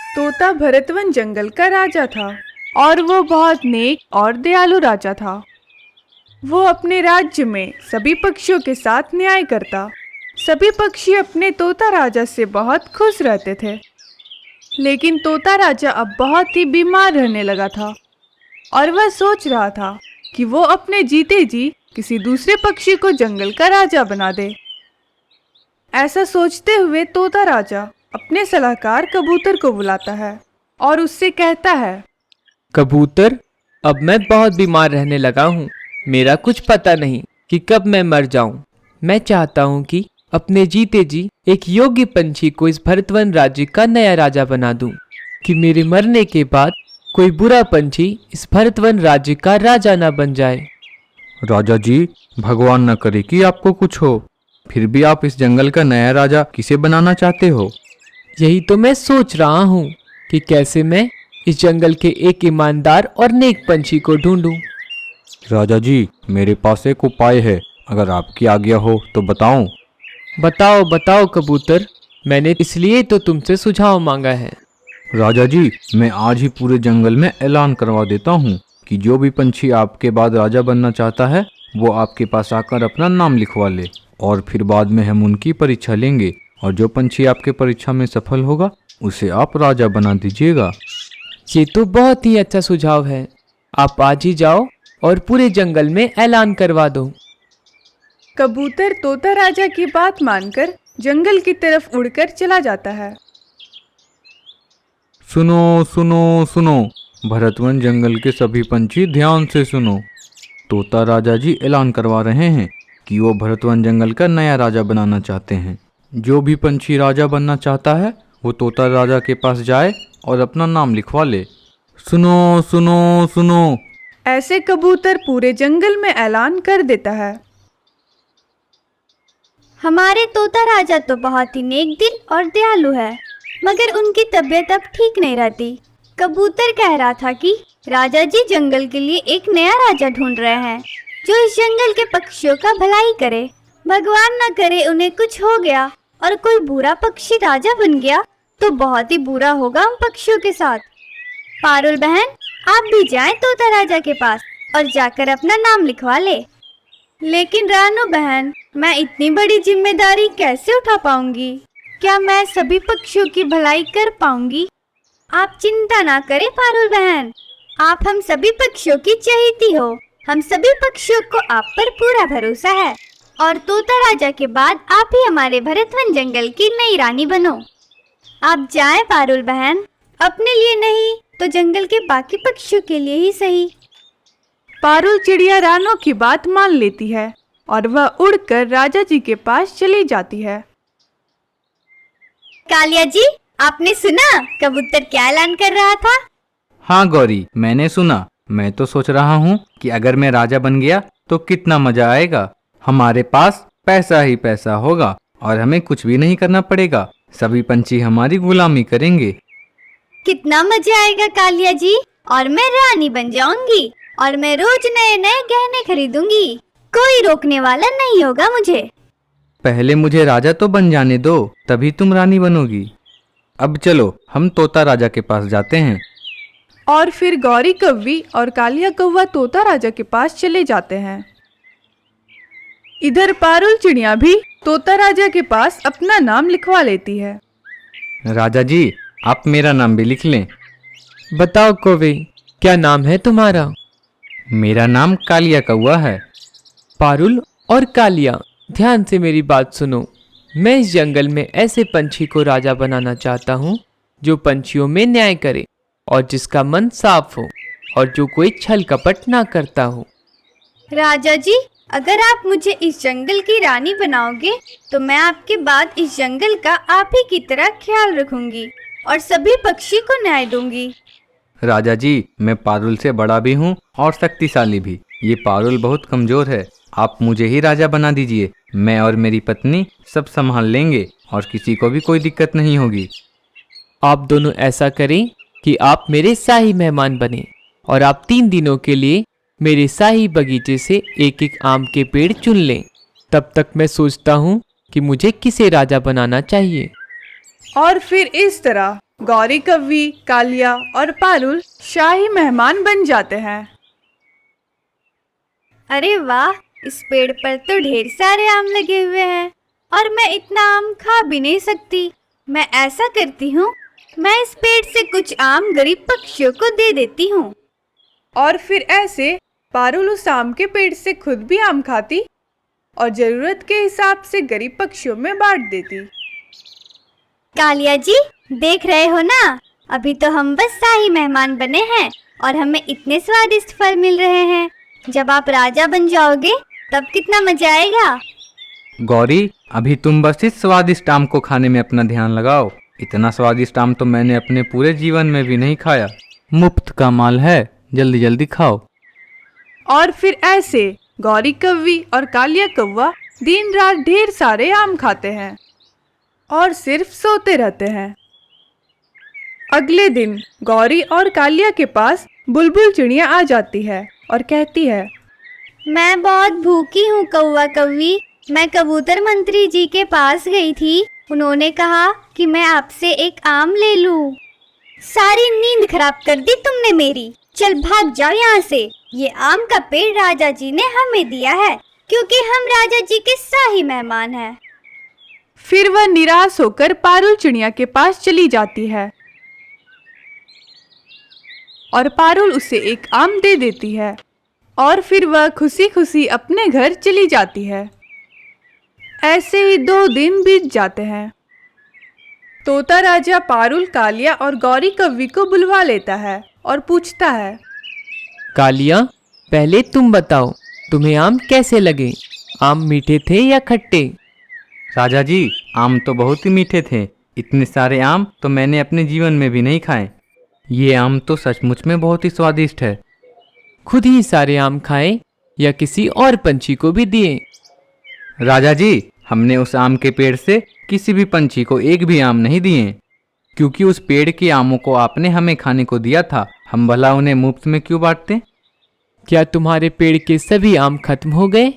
तोता भरतवन जंगल का राजा था और वो बहुत नेक और दयालु राजा था। वो अपने राज्य में सभी पक्षियों के साथ न्याय करता। सभी पक्षी अपने तोता राजा से बहुत खुश रहते थे। लेकिन तोता राजा अब बहुत ही बीमार रहने लगा था और वह सोच रहा था कि वो अपने जीते जी किसी दूसरे पक्षी को जंगल का राजा बना दे। ऐसा सोचते हुए तोता राजा अपने सलाहकार कबूतर को बुलाता है और उससे कहता है, कबूतर, अब मैं बहुत बीमार रहने लगा हूँ। मेरा कुछ पता नहीं कि कब मैं मर जाऊं। मैं चाहता हूँ कि अपने जीते जी एक योग्य पंछी को इस भरतवन राज्य का नया राजा बना दूं, कि मेरे मरने के बाद कोई बुरा पंछी इस भरतवन राज्य का राजा ना बन जाए। राजा जी, भगवान न करे कि आपको कुछ हो, फिर भी आप इस जंगल का नया राजा किसे बनाना चाहते हो? यही तो मैं सोच रहा हूँ कि कैसे मैं इस जंगल के एक ईमानदार और नेक पंछी को ढूंढूं। राजा जी, मेरे पास एक उपाय है, अगर आपकी आज्ञा हो तो बताऊं? बताओ बताओ कबूतर, मैंने इसलिए तो तुमसे सुझाव मांगा है। राजा जी, मैं आज ही पूरे जंगल में ऐलान करवा देता हूँ कि जो भी पंछी आपके बाद राजा बनना चाहता है वो आपके पास आकर अपना नाम लिखवा ले, और फिर बाद में हम उनकी परीक्षा लेंगे, और जो पंछी आपके परीक्षा में सफल होगा उसे आप राजा बना दीजिएगा। ये तो बहुत ही अच्छा सुझाव है। आप आज ही जाओ और पूरे जंगल में ऐलान करवा दो। कबूतर तोता राजा की बात मानकर जंगल की तरफ उड़कर चला जाता है। सुनो सुनो सुनो, भरतवन जंगल के सभी पंछी ध्यान से सुनो। तोता राजा जी ऐलान करवा रहे हैं कि वो भरतवन जंगल का नया राजा बनाना चाहते हैं। जो भी पंछी राजा बनना चाहता है वो तोता राजा के पास जाए और अपना नाम लिखवा ले। सुनो सुनो सुनो। ऐसे कबूतर पूरे जंगल में ऐलान कर देता है। हमारे तोता राजा तो बहुत ही नेक दिल और दयालु है, मगर उनकी तबीयत अब ठीक नहीं रहती। कबूतर कह रहा था कि राजा जी जंगल के लिए एक नया राजा ढूंढ रहे हैं जो इस जंगल के पक्षियों का भलाई करे। भगवान न करे उन्हें कुछ हो गया और कोई बुरा पक्षी राजा बन गया तो बहुत ही बुरा होगा उन पक्षियों के साथ। पारुल बहन, आप भी जाएं तोता राजा के पास और जाकर अपना नाम लिखवा ले। लेकिन रानू बहन, मैं इतनी बड़ी जिम्मेदारी कैसे उठा पाऊंगी? क्या मैं सभी पक्षियों की भलाई कर पाऊंगी? आप चिंता ना करें पारुल बहन, आप हम सभी पक्षियों की चहेती हो। हम सभी पक्षियों को आप पर पूरा भरोसा है और तोता राजा के बाद आप ही हमारे भरतवन जंगल की नई रानी बनो। आप जाएं पारुल बहन, अपने लिए नहीं तो जंगल के बाकी पक्षियों के लिए ही सही। पारुल चिड़िया रानू की बात मान लेती है और वह उड़कर राजा जी के पास चली जाती है। कालिया जी, आपने सुना कबूतर क्या ऐलान कर रहा था? हाँ गौरी, मैंने सुना। मैं तो सोच रहा हूँ कि अगर मैं राजा बन गया तो कितना मजा आएगा। हमारे पास पैसा ही पैसा होगा और हमें कुछ भी नहीं करना पड़ेगा। सभी पंछी हमारी गुलामी करेंगे। कितना मजा आएगा कालिया जी, और मैं रानी बन जाऊंगी और मैं रोज नए नए गहने खरीदूंगी। कोई रोकने वाला नहीं होगा मुझे। पहले मुझे राजा तो बन जाने दो, तभी तुम रानी बनोगी। अब चलो हम तोता राजा के पास जाते हैं। और फिर गौरी कव्वी और कालिया कौवा तोता राजा के पास चले जाते हैं। इधर पारुल चिड़िया भी तोता राजा के पास अपना नाम लिखवा लेती है। राजा जी, आप मेरा नाम भी लिख लें। बताओ कौवे, क्या नाम है तुम्हारा? मेरा नाम कालिया कौवा है। पारुल और कालिया, ध्यान से मेरी बात सुनो। मैं इस जंगल में ऐसे पंछी को राजा बनाना चाहता हूँ जो पंछियों में न्याय करे और जिसका मन साफ हो और जो कोई छल कपट ना करता हो। राजा जी, अगर आप मुझे इस जंगल की रानी बनाओगे तो मैं आपके बाद इस जंगल का आप ही की तरह ख्याल रखूंगी और सभी पक्षी को न्याय दूंगी। राजा जी, मैं पारुल से बड़ा भी हूँ और शक्तिशाली भी। ये पारुल बहुत कमजोर है। आप मुझे ही राजा बना दीजिए। मैं और मेरी पत्नी सब संभाल लेंगे और किसी को भी कोई दिक्कत नहीं होगी। आप दोनों ऐसा करें कि आप मेरे शाही मेहमान बने और आप 3 दिनों के लिए मेरे शाही बगीचे से एक एक आम के पेड़ चुन लें। तब तक मैं सोचता हूँ कि मुझे किसे राजा बनाना चाहिए। और फिर इस तरह गौरी कव्वी, कालिया और पारुल शाही मेहमान बन जाते हैं। अरे वाह, इस पेड़ पर तो ढेर सारे आम लगे हुए हैं और मैं इतना आम खा भी नहीं सकती। मैं ऐसा करती हूँ, मैं इस पेड़ से कुछ आम गरीब पक्षियों को दे देती हूँ। और फिर ऐसे पारुल उस आम के पेड़ से खुद भी आम खाती और जरूरत के हिसाब से गरीब पक्षियों में बांट देती। कालिया जी, देख रहे हो ना, अभी तो हम बस शाही मेहमान बने हैं और हमें इतने स्वादिष्ट फल मिल रहे हैं। जब आप राजा बन जाओगे तब कितना मजा आएगा। गौरी, अभी तुम बस इस स्वादिष्ट आम को खाने में अपना ध्यान लगाओ। इतना स्वादिष्ट आम तो मैंने अपने पूरे जीवन में भी नहीं खाया। मुफ्त का माल है, जल्दी जल्दी खाओ। और फिर ऐसे गौरी कव्वी और कालिया कौवा दिन रात ढेर सारे आम खाते हैं और सिर्फ सोते रहते हैं। अगले दिन गौरी और कालिया के पास बुलबुल चिड़िया आ जाती है और कहती है, मैं बहुत भूखी हूँ कौवा कौवी। मैं कबूतर मंत्री जी के पास गई थी, उन्होंने कहा कि मैं आपसे एक आम ले लूं। सारी नींद खराब कर दी तुमने मेरी। चल भाग जाओ यहाँ से। ये आम का पेड़ राजा जी ने हमें दिया है क्योंकि हम राजा जी के शाही मेहमान हैं। फिर वह निराश होकर पारुल चिड़िया के पास चली जाती है और पारुल उसे एक आम दे देती है और फिर वह खुशी खुशी अपने घर चली जाती है। ऐसे ही 2 दिन बीत जाते हैं। तोता राजा पारुल, कालिया और गौरी कव्वी को बुलवा लेता है और पूछता है, कालिया, पहले तुम बताओ, तुम्हें आम कैसे लगे? आम मीठे थे या खट्टे? राजा जी, आम तो बहुत ही मीठे थे। इतने सारे आम तो मैंने अपने जीवन में भी नहीं खाए। ये आम तो सचमुच में बहुत ही स्वादिष्ट है। खुद ही सारे आम खाए या किसी और पंछी को भी दिए? राजा जी, हमने उस आम के पेड़ से किसी भी पंछी को एक भी आम नहीं दिए, क्योंकि उस पेड़ के आमों को आपने हमें खाने को दिया था। हम भला उन्हें मुफ्त में क्यों बांटते? क्या तुम्हारे पेड़ के सभी आम खत्म हो गए?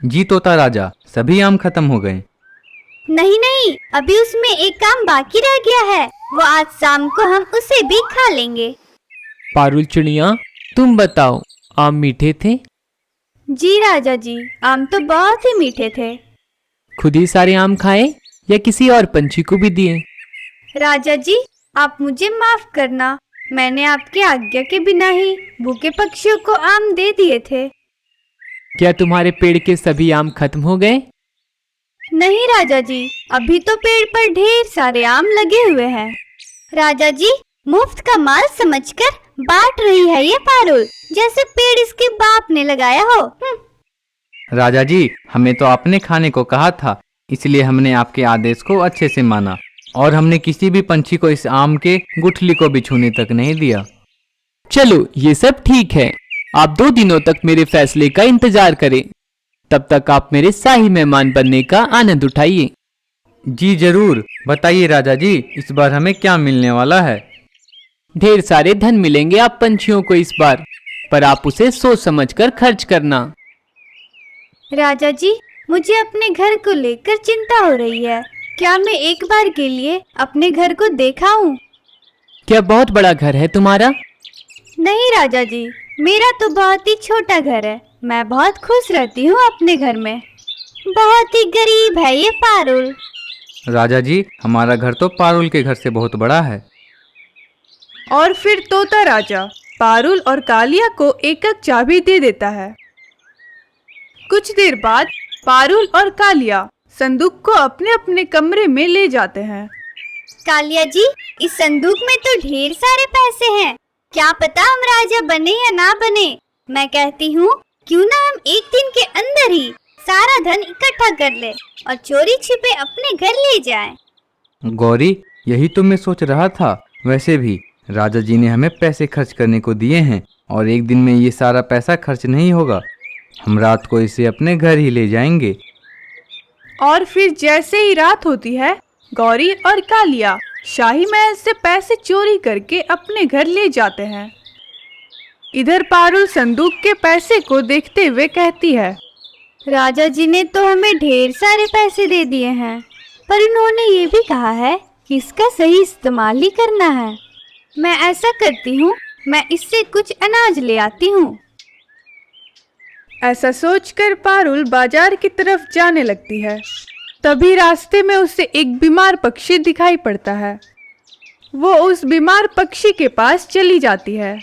जी तोता राजा, सभी आम खत्म हो गए। नहीं नहीं, अभी उसमें एक आम बाकी रह गया है। वो आज शाम को हम उसे भी खा लेंगे। पारुल चिड़िया, तुम बताओ, आम मीठे थे? जी राजा जी, आम तो बहुत ही मीठे थे। खुद ही सारे आम खाए या किसी और पंछी को भी दिए? राजा जी, आप मुझे माफ करना, मैंने आपकी आज्ञा के बिना ही भूखे पक्षियों को आम दे दिए थे। क्या तुम्हारे पेड़ के सभी आम खत्म हो गए? नहीं राजा जी, अभी तो पेड़ पर ढेर सारे आम लगे हुए हैं। राजा जी, मुफ्त का माल समझकर बांट रही है ये पारुल, जैसे पेड़ इसके बाप ने लगाया हो। राजा जी, हमें तो आपने खाने को कहा था, इसलिए हमने आपके आदेश को अच्छे से माना और हमने किसी भी पंछी को इस आम के गुठली को भी छूने तक नहीं दिया। चलो, ये सब ठीक है। आप 2 दिनों तक मेरे फैसले का इंतजार करें। तब तक आप मेरे शाही मेहमान बनने का आनंद उठाइए। जी जरूर, बताइए राजा जी, इस बार हमें क्या मिलने वाला है? ढेर सारे धन मिलेंगे आप पंछियों को इस बार, पर आप उसे सोच समझकर खर्च करना। राजा जी, मुझे अपने घर को लेकर चिंता हो रही है। क्या मैं एक बार के लिए अपने घर को देखाऊं? क्या बहुत बड़ा घर है तुम्हारा? नहीं राजा जी, मेरा तो बहुत ही छोटा घर है। मैं बहुत खुश रहती हूँ अपने घर में। बहुत ही गरीब है ये पारुल। राजा जी, हमारा घर तो पारुल के घर से बहुत बड़ा है। और फिर तोता राजा पारुल और कालिया को एक एक चाबी दे देता है। कुछ देर बाद पारुल और कालिया संदूक को अपने अपने कमरे में ले जाते हैं। कालिया जी, इस संदूक में तो ढेर सारे पैसे हैं। क्या पता हम राजा बने या ना बने। मैं कहती हूँ, क्यों ना हम एक दिन के अंदर ही सारा धन इकट्ठा कर ले और चोरी छिपे अपने घर ले जाएं। गौरी, यही तो मैं सोच रहा था। वैसे भी राजा जी ने हमें पैसे खर्च करने को दिए हैं और एक दिन में ये सारा पैसा खर्च नहीं होगा। हम रात को इसे अपने घर ही ले जाएंगे। और फिर जैसे ही रात होती है, गौरी और कालिया शाही महल से पैसे चोरी करके अपने घर ले जाते हैं। इधर पारुल संदूक के पैसे को देखते हुए कहती है, राजा जी ने तो हमें ढेर सारे पैसे दे दिए हैं, पर उन्होंने ये भी कहा है कि इसका सही इस्तेमाल ही करना है। मैं ऐसा करती हूँ, मैं इससे कुछ अनाज ले आती हूँ। ऐसा सोचकर पारुल बाजार की तरफ जाने लगती है। तभी रास्ते में उसे एक बीमार पक्षी दिखाई पड़ता है। वो उस बीमार पक्षी के पास चली जाती है।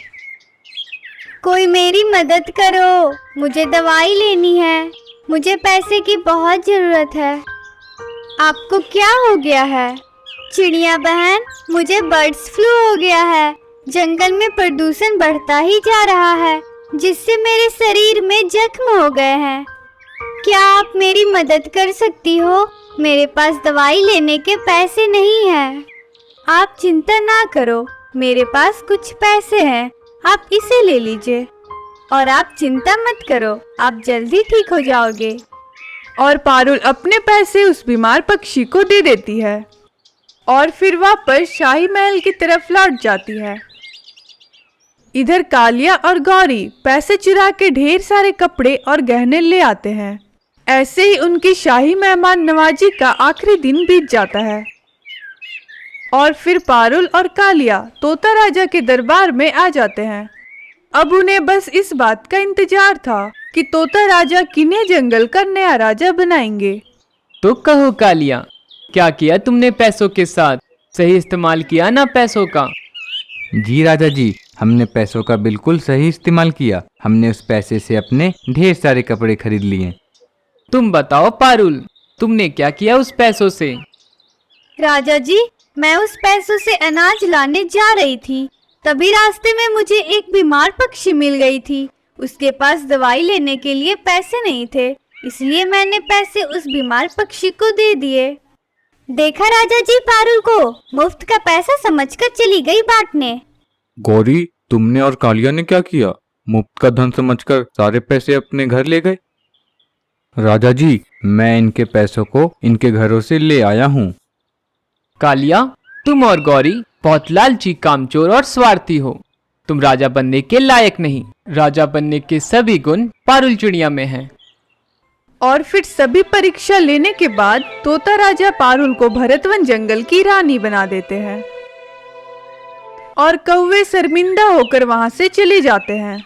कोई मेरी मदद करो, मुझे दवाई लेनी है, मुझे पैसे की बहुत जरूरत है। आपको क्या हो गया है? चिड़िया बहन, मुझे बर्ड्स फ्लू हो गया है। जंगल में प्रदूषण बढ़ता ही जा रहा है, जिससे मेरे शरीर में जख्म हो गए हैं। क्या आप मेरी मदद कर सकती हो? मेरे पास दवाई लेने के पैसे नहीं हैं। आप चिंता ना करो, मेरे पास कुछ पैसे हैं, आप इसे ले लीजिए। और आप चिंता मत करो, आप जल्दी ठीक हो जाओगे। और पारुल अपने पैसे उस बीमार पक्षी को दे देती है और फिर वापस शाही महल की तरफ लौट जाती है। इधर कालिया और गौरी पैसे चुरा के ढेर सारे कपड़े और गहने ले आते हैं। ऐसे ही उनकी शाही मेहमान नवाजी का आखिरी दिन बीत जाता है और फिर पारुल और कालिया तोता राजा के दरबार में आ जाते हैं। अब उन्हें बस इस बात का इंतजार था कि तोता राजा किन्हें जंगल का नया राजा बनाएंगे। तो कहो कालिया, क्या किया तुमने पैसों के साथ? सही इस्तेमाल किया ना पैसों का? जी राजा जी, हमने पैसों का बिल्कुल सही इस्तेमाल किया। हमने उस पैसे से अपने ढेर सारे कपड़े खरीद लिए। तुम बताओ पारुल, तुमने क्या किया उस पैसों से? राजा जी, मैं उस पैसों से अनाज लाने जा रही थी, तभी रास्ते में मुझे एक बीमार पक्षी मिल गई थी। उसके पास दवाई लेने के लिए पैसे नहीं थे, इसलिए मैंने पैसे उस बीमार पक्षी को दे दिए। देखा राजा जी, पारुल को मुफ्त का पैसा समझकर चली गई बांटने। गौरी, तुमने और कालिया ने क्या किया? मुफ्त का धन समझकर सारे पैसे अपने घर ले गए। राजा जी, मैं इनके पैसों को इनके घरों से ले आया हूँ। कालिया, तुम और गौरी बहुत लालची, कामचोर और स्वार्थी हो। तुम राजा बनने के लायक नहीं। राजा बनने के सभी गुण पारुल चिड़िया में हैं। और फिर सभी परीक्षा लेने के बाद तोता राजा पारुल को भरतवन जंगल की रानी बना देते हैं और कौवे शर्मिंदा होकर वहां से चले जाते हैं।